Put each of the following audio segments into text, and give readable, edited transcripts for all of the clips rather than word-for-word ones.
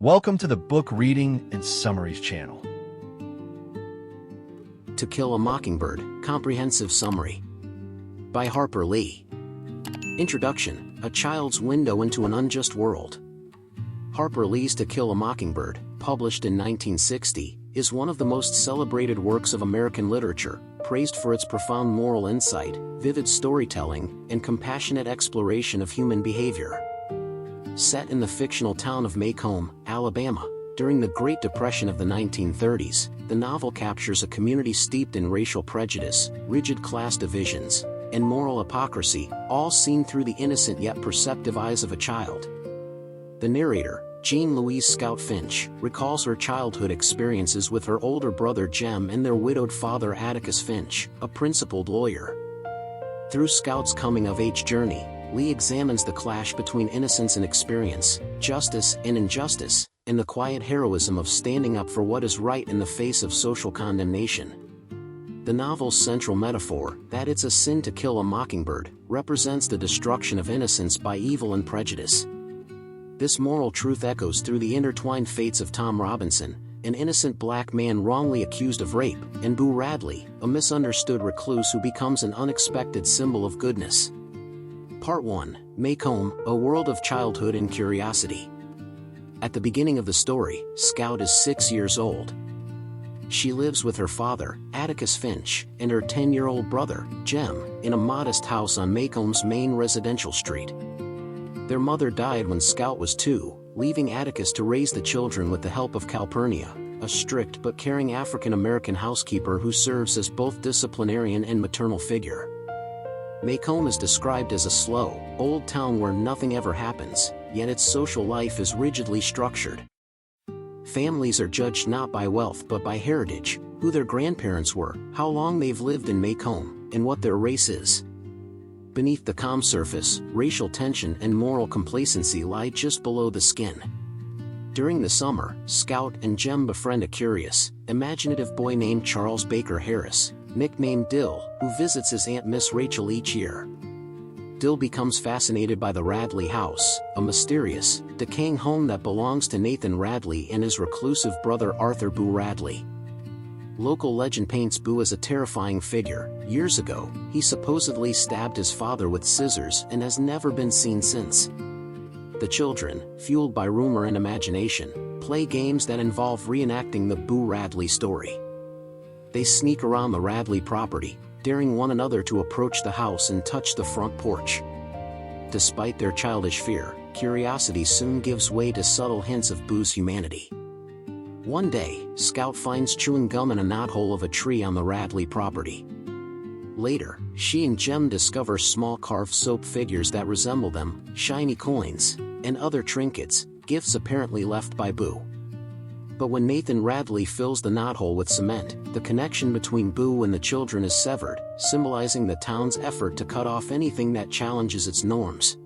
Welcome to the Book Reading and Summaries channel. To Kill a Mockingbird, Comprehensive Summary. By Harper Lee. Introduction: A Child's Window into an Unjust World. Harper Lee's To Kill a Mockingbird, published in 1960, is one of the most celebrated works of American literature, praised for its profound moral insight, vivid storytelling, and compassionate exploration of human behavior. Set in the fictional town of Macomb, Alabama, during the Great Depression of the 1930s, the novel captures a community steeped in racial prejudice, rigid class divisions, and moral hypocrisy, all seen through the innocent yet perceptive eyes of a child. The narrator, Jean Louise Scout Finch, recalls her childhood experiences with her older brother Jem and their widowed father Atticus Finch, a principled lawyer. Through Scout's coming-of-age journey, Lee examines the clash between innocence and experience, justice and injustice, and the quiet heroism of standing up for what is right in the face of social condemnation. The novel's central metaphor, that it's a sin to kill a mockingbird, represents the destruction of innocence by evil and prejudice. This moral truth echoes through the intertwined fates of Tom Robinson, an innocent black man wrongly accused of rape, and Boo Radley, a misunderstood recluse who becomes an unexpected symbol of goodness. Part 1, Macomb, A World of Childhood and Curiosity. At the beginning of the story, Scout is 6 years old. She lives with her father, Atticus Finch, and her 10-year-old brother, Jem, in a modest house on Macomb's main residential street. Their mother died when Scout was 2, leaving Atticus to raise the children with the help of Calpurnia, a strict but caring African-American housekeeper who serves as both disciplinarian and maternal figure. Macomb is described as a slow, old town where nothing ever happens, yet its social life is rigidly structured. Families are judged not by wealth but by heritage, who their grandparents were, how long they've lived in Macomb, and what their race is. Beneath the calm surface, racial tension and moral complacency lie just below the skin. During the summer, Scout and Jem befriend a curious, imaginative boy named Charles Baker Harris, nicknamed Dill, who visits his Aunt Miss Rachel each year. Dill becomes fascinated by the Radley house, a mysterious, decaying home that belongs to Nathan Radley and his reclusive brother Arthur Boo Radley. Local legend paints Boo as a terrifying figure. Years ago, he supposedly stabbed his father with scissors and has never been seen since. The children, fueled by rumor and imagination, play games that involve reenacting the Boo Radley story. They sneak around the Radley property, daring one another to approach the house and touch the front porch. Despite their childish fear, curiosity soon gives way to subtle hints of Boo's humanity. One day, Scout finds chewing gum in a knothole of a tree on the Radley property. Later, she and Jem discover small carved soap figures that resemble them, shiny coins, and other trinkets, gifts apparently left by Boo. But when Nathan Radley fills the knothole with cement, the connection between Boo and the children is severed, symbolizing the town's effort to cut off anything that challenges its norms.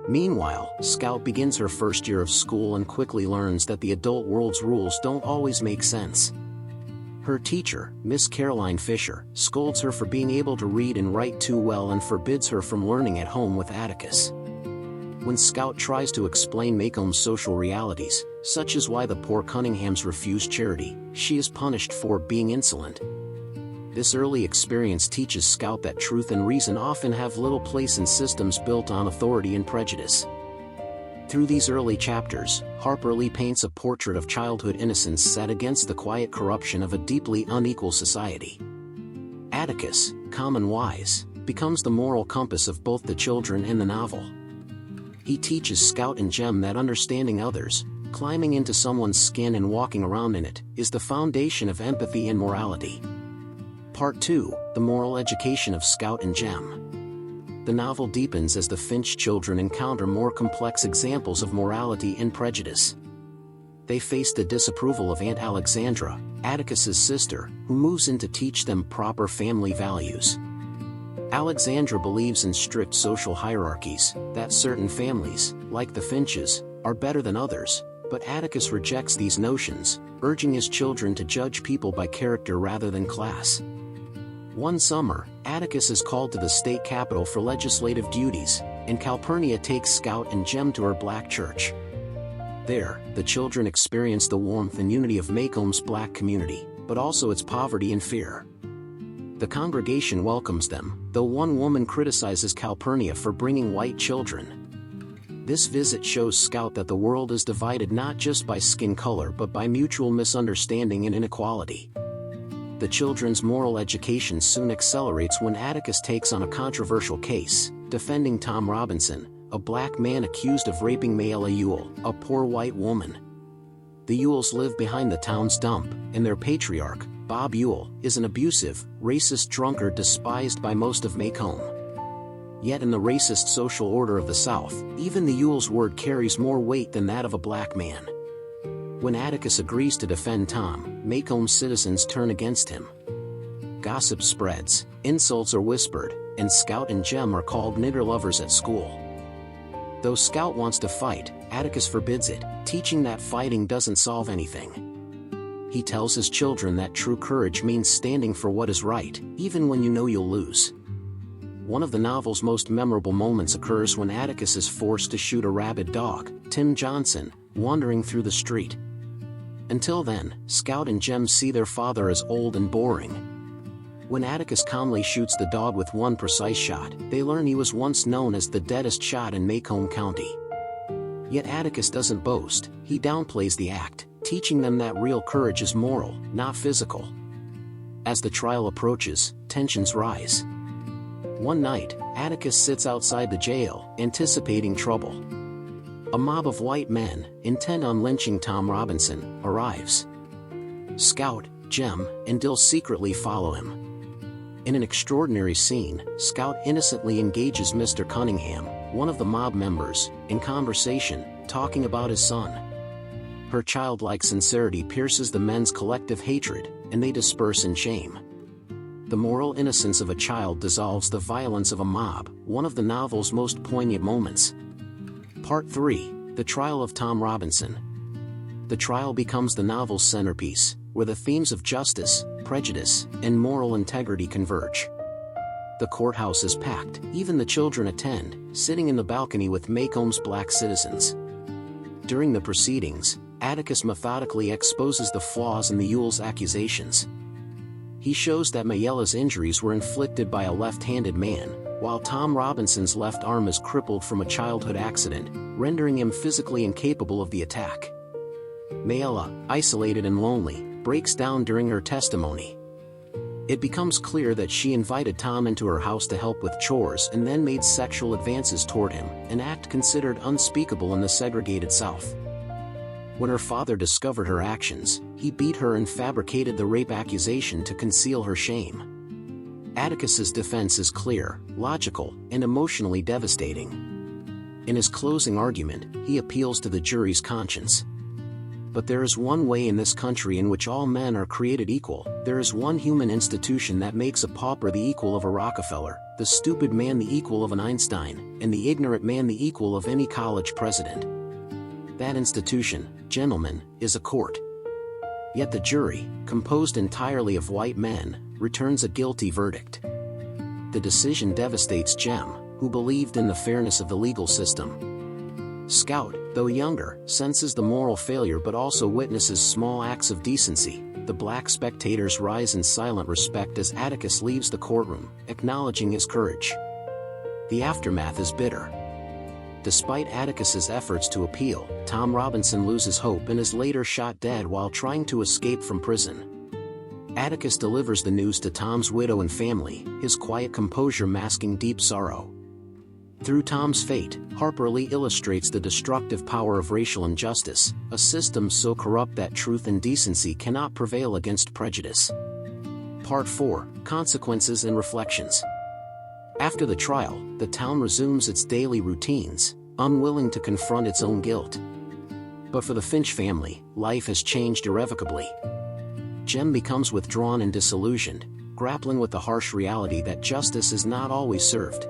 Meanwhile, Scout begins her first year of school and quickly learns that the adult world's rules don't always make sense. Her teacher, Miss Caroline Fisher, scolds her for being able to read and write too well and forbids her from learning at home with Atticus. When Scout tries to explain Macomb's social realities, such as why the poor Cunninghams refuse charity, she is punished for being insolent. This early experience teaches Scout that truth and reason often have little place in systems built on authority and prejudice. Through these early chapters, Harper Lee paints a portrait of childhood innocence set against the quiet corruption of a deeply unequal society. Atticus, calm and wise, becomes the moral compass of both the children and the novel. He teaches Scout and Jem that understanding others, climbing into someone's skin and walking around in it, is the foundation of empathy and morality. Part 2, The Moral Education of Scout and Jem. The novel deepens as the Finch children encounter more complex examples of morality and prejudice. They face the disapproval of Aunt Alexandra, Atticus's sister, who moves in to teach them proper family values. Alexandra believes in strict social hierarchies, that certain families, like the Finches, are better than others, but Atticus rejects these notions, urging his children to judge people by character rather than class. One summer, Atticus is called to the state capitol for legislative duties, and Calpurnia takes Scout and Jem to her black church. There, the children experience the warmth and unity of Maycomb's black community, but also its poverty and fear. The congregation welcomes them, though one woman criticizes Calpurnia for bringing white children. This visit shows Scout that the world is divided not just by skin color but by mutual misunderstanding and inequality. The children's moral education soon accelerates when Atticus takes on a controversial case, defending Tom Robinson, a black man accused of raping Mayella Ewell, a poor white woman. The Ewells live behind the town's dump, and their patriarch, Bob Ewell, is an abusive, racist drunkard despised by most of Maycomb. Yet in the racist social order of the South, even the Ewell's word carries more weight than that of a black man. When Atticus agrees to defend Tom, Maycomb's citizens turn against him. Gossip spreads, insults are whispered, and Scout and Jem are called nigger lovers at school. Though Scout wants to fight, Atticus forbids it, teaching that fighting doesn't solve anything. He tells his children that true courage means standing for what is right, even when you know you'll lose. One of the novel's most memorable moments occurs when Atticus is forced to shoot a rabid dog, Tim Johnson, wandering through the street. Until then, Scout and Jem see their father as old and boring. When Atticus calmly shoots the dog with one precise shot, they learn he was once known as the deadest shot in Maycomb County. Yet Atticus doesn't boast, he downplays the act, teaching them that real courage is moral, not physical. As the trial approaches, tensions rise. One night, Atticus sits outside the jail, anticipating trouble. A mob of white men, intent on lynching Tom Robinson, arrives. Scout, Jem, and Dill secretly follow him. In an extraordinary scene, Scout innocently engages Mr. Cunningham, one of the mob members, in conversation, talking about his son. Her childlike sincerity pierces the men's collective hatred, and they disperse in shame. The moral innocence of a child dissolves the violence of a mob, one of the novel's most poignant moments. Part 3, The Trial of Tom Robinson. The trial becomes the novel's centerpiece, where the themes of justice, prejudice, and moral integrity converge. The courthouse is packed, even the children attend, sitting in the balcony with Maycomb's black citizens. During the proceedings, Atticus methodically exposes the flaws in the Ewell's accusations. He shows that Mayella's injuries were inflicted by a left-handed man, while Tom Robinson's left arm is crippled from a childhood accident, rendering him physically incapable of the attack. Mayella, isolated and lonely, breaks down during her testimony. It becomes clear that she invited Tom into her house to help with chores and then made sexual advances toward him, an act considered unspeakable in the segregated South. When her father discovered her actions, he beat her and fabricated the rape accusation to conceal her shame. Atticus's defense is clear, logical, and emotionally devastating. In his closing argument, he appeals to the jury's conscience. But there is one way in this country in which all men are created equal. There is one human institution that makes a pauper the equal of a Rockefeller, the stupid man the equal of an Einstein, and the ignorant man the equal of any college president. That institution, gentlemen, is a court. Yet the jury, composed entirely of white men, returns a guilty verdict. The decision devastates Jem, who believed in the fairness of the legal system. Scout, though younger, senses the moral failure but also witnesses small acts of decency. The black spectators rise in silent respect as Atticus leaves the courtroom, acknowledging his courage. The aftermath is bitter. Despite Atticus's efforts to appeal, Tom Robinson loses hope and is later shot dead while trying to escape from prison. Atticus delivers the news to Tom's widow and family, his quiet composure masking deep sorrow. Through Tom's fate, Harper Lee illustrates the destructive power of racial injustice, a system so corrupt that truth and decency cannot prevail against prejudice. Part 4, Consequences and Reflections. After the trial, the town resumes its daily routines, unwilling to confront its own guilt. But for the Finch family, life has changed irrevocably. Jem becomes withdrawn and disillusioned, grappling with the harsh reality that justice is not always served.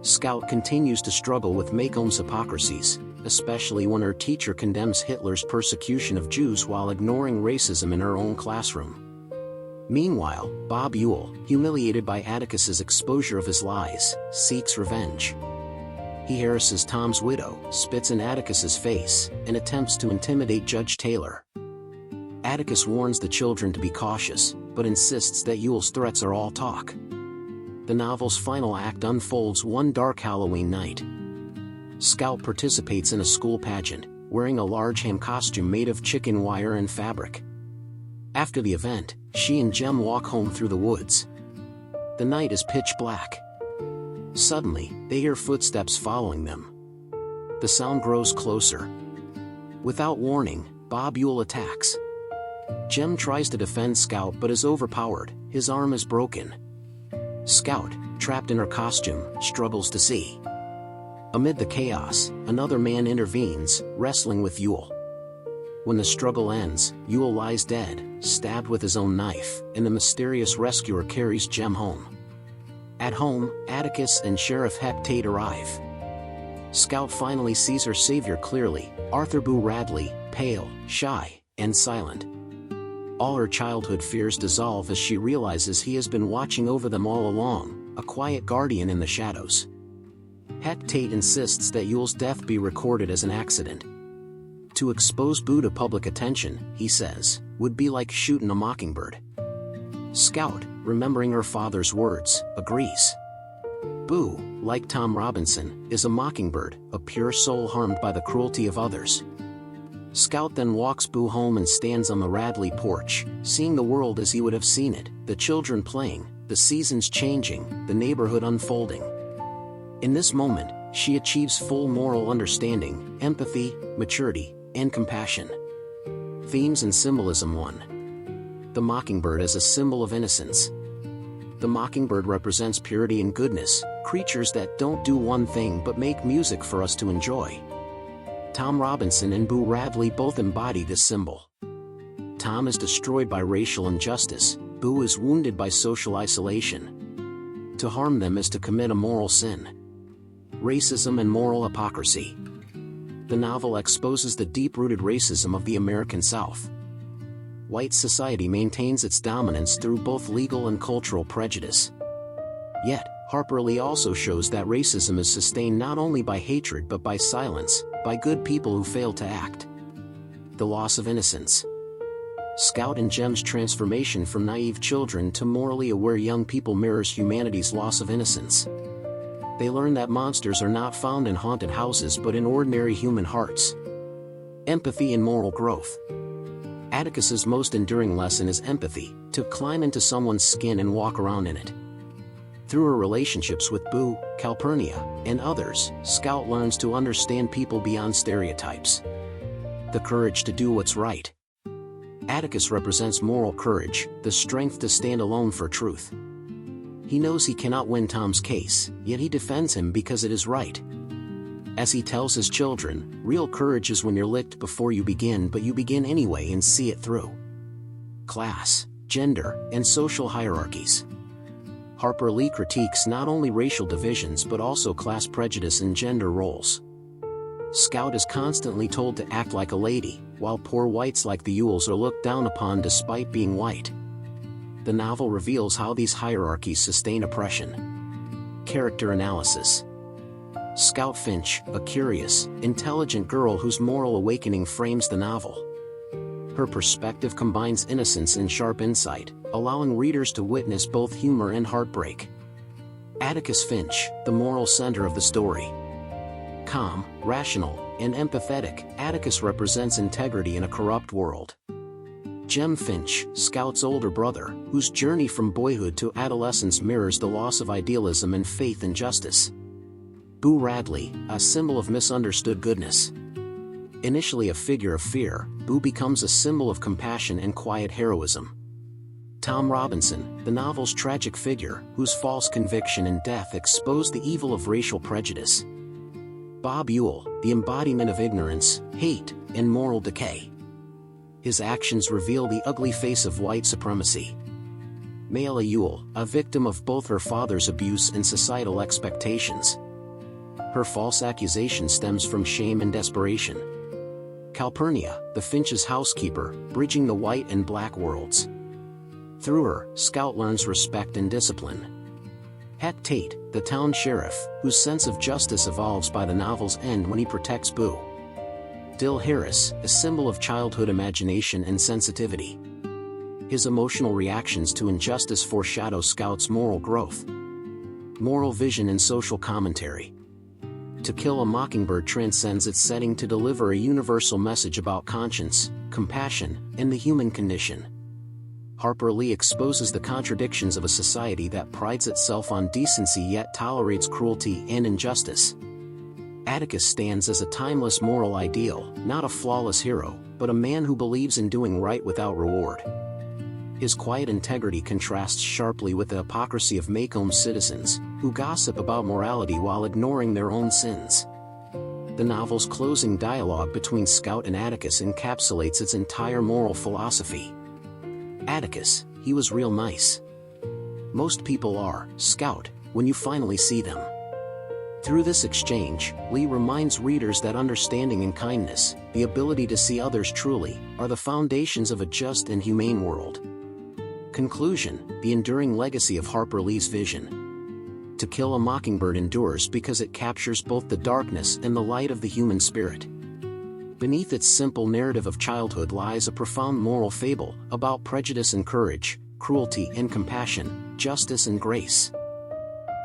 Scout continues to struggle with Maycomb's hypocrisies, especially when her teacher condemns Hitler's persecution of Jews while ignoring racism in her own classroom. Meanwhile, Bob Ewell, humiliated by Atticus's exposure of his lies, seeks revenge. He harasses Tom's widow, spits in Atticus's face, and attempts to intimidate Judge Taylor. Atticus warns the children to be cautious, but insists that Yule's threats are all talk. The novel's final act unfolds one dark Halloween night. Scout participates in a school pageant, wearing a large ham costume made of chicken wire and fabric. After the event, she and Jem walk home through the woods. The night is pitch black. Suddenly, they hear footsteps following them. The sound grows closer. Without warning, Bob Yule attacks. Jem tries to defend Scout but is overpowered, his arm is broken. Scout, trapped in her costume, struggles to see. Amid the chaos, another man intervenes, wrestling with Yule. When the struggle ends, Yule lies dead, stabbed with his own knife, and the mysterious rescuer carries Jem home. At home, Atticus and Sheriff Heck Tate arrive. Scout finally sees her savior clearly, Arthur Boo Radley, pale, shy, and silent. All her childhood fears dissolve as she realizes he has been watching over them all along, a quiet guardian in the shadows. Heck Tate insists that Yule's death be recorded as an accident. To expose Boo to public attention, he says, would be like shooting a mockingbird. Scout, remembering her father's words, agrees. Boo, like Tom Robinson, is a mockingbird, a pure soul harmed by the cruelty of others. Scout then walks Boo home and stands on the Radley porch, seeing the world as he would have seen it, the children playing, the seasons changing, the neighborhood unfolding. In this moment, she achieves full moral understanding, empathy, maturity, and compassion. Themes and Symbolism 1. The mockingbird as a symbol of innocence. The mockingbird represents purity and goodness, creatures that don't do one thing but make music for us to enjoy. Tom Robinson and Boo Radley both embody this symbol. Tom is destroyed by racial injustice, Boo is wounded by social isolation. To harm them is to commit a moral sin. Racism and moral hypocrisy. The novel exposes the deep-rooted racism of the American South. White society maintains its dominance through both legal and cultural prejudice. Yet, Harper Lee also shows that racism is sustained not only by hatred but by silence, by good people who fail to act. The loss of innocence. Scout and Jem's transformation from naive children to morally aware young people mirrors humanity's loss of innocence. They learn that monsters are not found in haunted houses but in ordinary human hearts. Empathy and moral growth. Atticus's most enduring lesson is empathy, to climb into someone's skin and walk around in it. Through her relationships with Boo, Calpurnia, and others, Scout learns to understand people beyond stereotypes. The courage to do what's right. Atticus represents moral courage, the strength to stand alone for truth. He knows he cannot win Tom's case, yet he defends him because it is right. As he tells his children, real courage is when you're licked before you begin but you begin anyway and see it through. Class, gender, and social hierarchies. Harper Lee critiques not only racial divisions but also class prejudice and gender roles. Scout is constantly told to act like a lady, while poor whites like the Yules are looked down upon despite being white. The novel reveals how these hierarchies sustain oppression. Character analysis. Scout Finch, a curious, intelligent girl whose moral awakening frames the novel. Her perspective combines innocence and sharp insight, allowing readers to witness both humor and heartbreak. Atticus Finch, the moral center of the story. Calm, rational, and empathetic, Atticus represents integrity in a corrupt world. Jem Finch, Scout's older brother, whose journey from boyhood to adolescence mirrors the loss of idealism and faith in justice. Boo Radley, a symbol of misunderstood goodness. Initially a figure of fear, Boo becomes a symbol of compassion and quiet heroism. Tom Robinson, the novel's tragic figure, whose false conviction and death expose the evil of racial prejudice. Bob Yule, the embodiment of ignorance, hate, and moral decay. His actions reveal the ugly face of white supremacy. Mayla Yule, a victim of both her father's abuse and societal expectations. Her false accusation stems from shame and desperation. Calpurnia, the Finch's housekeeper, bridging the white and black worlds. Through her, Scout learns respect and discipline. Het Tate, the town sheriff, whose sense of justice evolves by the novel's end when he protects Boo. Dill Harris, a symbol of childhood imagination and sensitivity. His emotional reactions to injustice foreshadow Scout's moral growth, moral vision and social commentary. To Kill a Mockingbird transcends its setting to deliver a universal message about conscience, compassion, and the human condition. Harper Lee exposes the contradictions of a society that prides itself on decency yet tolerates cruelty and injustice. Atticus stands as a timeless moral ideal, not a flawless hero, but a man who believes in doing right without reward. His quiet integrity contrasts sharply with the hypocrisy of Maycomb's citizens, who gossip about morality while ignoring their own sins. The novel's closing dialogue between Scout and Atticus encapsulates its entire moral philosophy. Atticus, he was real nice. Most people are, Scout, when you finally see them. Through this exchange, Lee reminds readers that understanding and kindness, the ability to see others truly, are the foundations of a just and humane world. Conclusion: the enduring legacy of Harper Lee's vision. To Kill a Mockingbird endures because it captures both the darkness and the light of the human spirit. Beneath its simple narrative of childhood lies a profound moral fable about prejudice and courage, cruelty and compassion, justice and grace.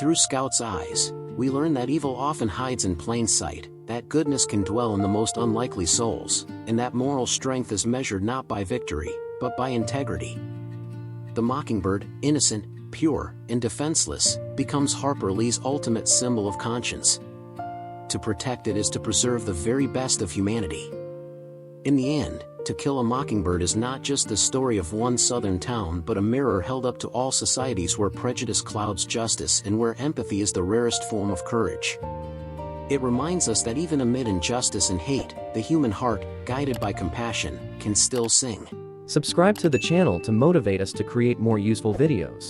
Through Scout's eyes, we learn that evil often hides in plain sight, that goodness can dwell in the most unlikely souls, and that moral strength is measured not by victory, but by integrity. The Mockingbird, innocent, pure, and defenseless, becomes Harper Lee's ultimate symbol of conscience. To protect it is to preserve the very best of humanity. In the end, To Kill a Mockingbird is not just the story of one southern town but a mirror held up to all societies where prejudice clouds justice and where empathy is the rarest form of courage. It reminds us that even amid injustice and hate, the human heart, guided by compassion, can still sing. Subscribe to the channel to motivate us to create more useful videos.